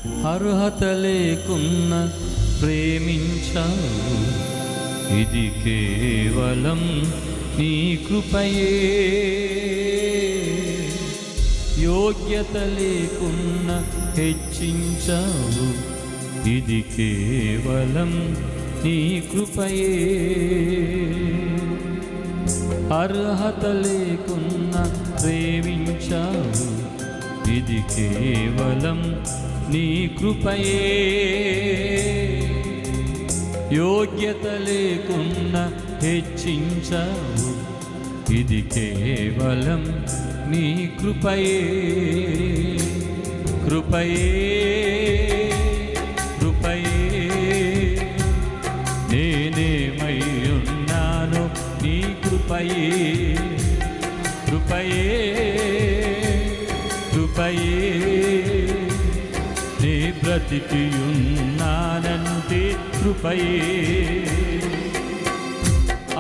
అర్హత లేకున్న ప్రేమించావు, ఇది కేవలం నీ కృపయే. యోగ్యత లేకున్న హెచ్చించావు, ఇది కేవలం నీ కృపయే. అర్హత లేకున్న ప్రేమించావు, ఇది కేవలం నీ కృపయే. యోగ్యత లేకున్న హెచ్చించావు, ఇది కేవలం నీ కృపయే. కృపయే కృపయే నేనేమై ఉన్నాను నీ కృపయే. కృపయే కృపయే నీ బ్రతికియున్నానంటే కృపయే.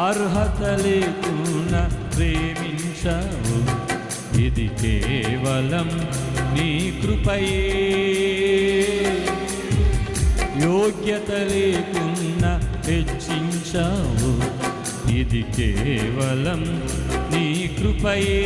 అర్హత లేకున్న ప్రేమించావు, ఇది కేవలం నీ కృపయే. యోగ్యత లేకున్న హెచ్చించావు, ఇది కేవలం నీ కృపయే.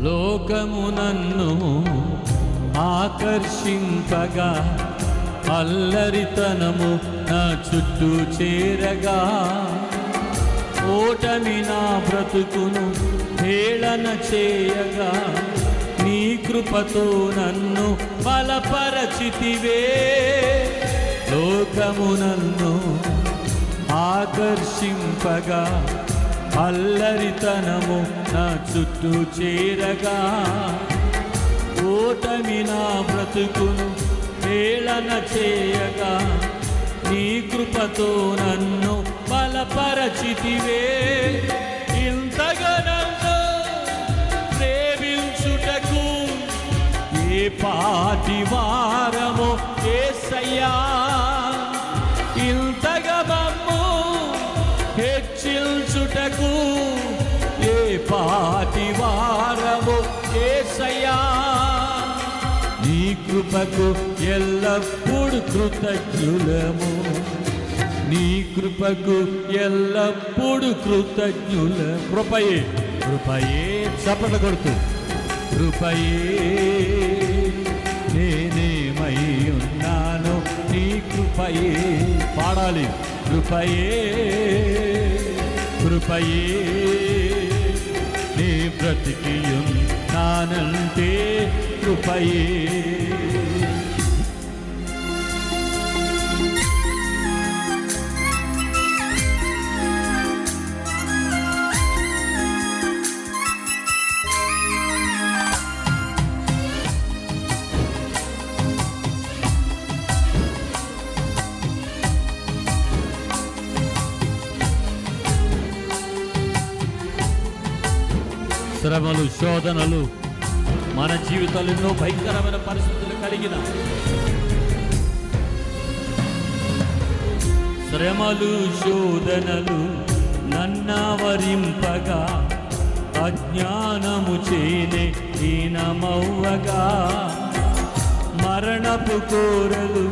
లోకము నన్ను ఆకర్షింపగా, అల్లరితనము నా చుట్టూ చేరగా, ఓటమి నా బ్రతుకును హేళన చేయగా, నీ కృపతో నన్ను బలపరచితివే. లోకము నన్ను ఆకర్షింపగా, అల్లరితనము నా చుట్టూ చేరగా, ఓటమి నా బ్రతుకును హేళన చేయగా, నీ కృపతో నన్ను బలపరచితివే. ఇంతగా నన్ను ప్రేమించుటకు ఏ పాటి వారమో యేసయ్యా. ఇంతగా మమ్ము హెచ్చించుటకు ఏ పాటి వారము యేసయ్యా. నీ కృపకు ఎల్లప్పుడు కృతజ్ఞులము, నీ కృపకు ఎల్లప్పుడు కృతజ్ఞుల. కృపయే కృపయే చప్పట్లు కొడుతూ కృపయే నేనేమై ఉన్నాను నీ కృపయే. పాడాలి. కృపయే కృపయే నీ బ్రతికియున్నానంటే కృపయే. శ్రమలు, శోధనలు, మన జీవితాలు ఎన్నో భయంకరమైన పరిస్థితులు కలిగిన శ్రమలు, శోధనలు నన్నావరింపగా, అజ్ఞానము చేనే హీనమవ్వగా, మరణపు కోరలు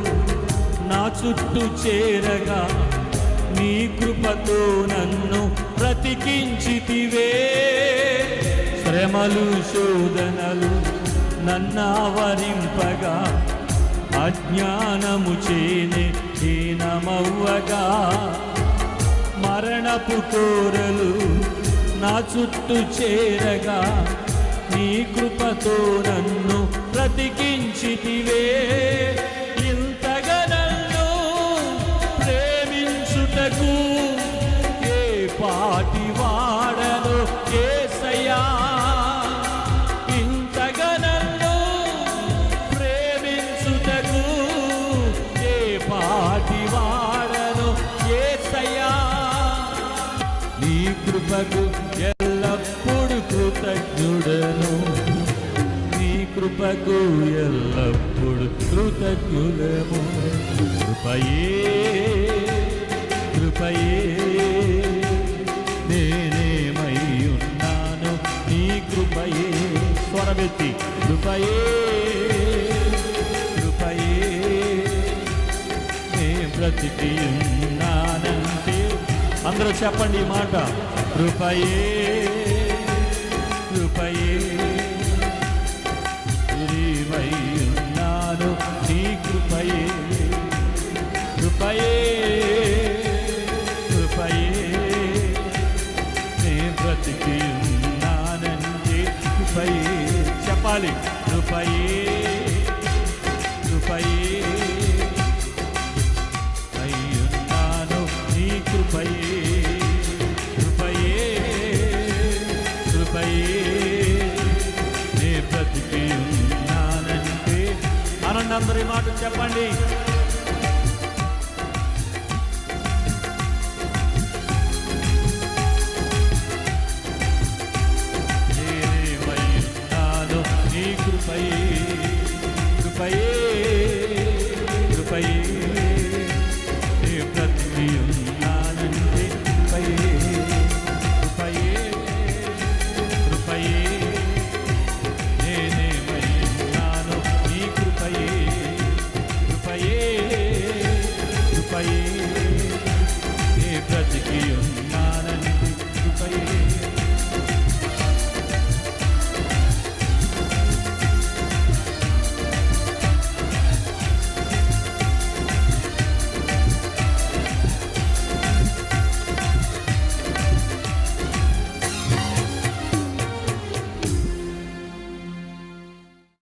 నా చుట్టూ చేరగా, నీ కృపతో నన్ను బ్రతికించితివే. శ్రమలు, శోధనలు నన్నావరింపగా, అజ్ఞానము చేనే హీనమవ్వగా, మరణపు కోరలు నా చుట్టూ చేరగా, నీ కృపతో నన్ను బ్రతికించితివే. ఇంత చేయుటకు ఏ పాటి వాడను యేసయ్యా నీ కృపకు ఎల్లప్పుడు కృతజ్ఞుడను నీ కృపకు ఎల్లప్పుడు కృతజ్ఞులము కృపయే కృపయే నేనేమై ఉన్నాను నీ కృపయే స్వరమెత్తి కృపయే కృపయే నే బ్రతికి ఉన్నానంటే అందరూ చెప్పండి ఈ మాట కృపయే కృపయే నీవై ఉన్నాను నీ కృపయే కృపయే కృపయే నే బ్రతికి ఉన్నానంటే కృపయే చెప్పాలి కృపయే కృపయే అయ్యున్నాను నీ కృపయే కృపయే కృపయే నే బ్రతికి ఉన్నానంటే అనండి అందరి మాట చెప్పండి నేనేమై ఉన్నాను నీ కృపయే కృపయే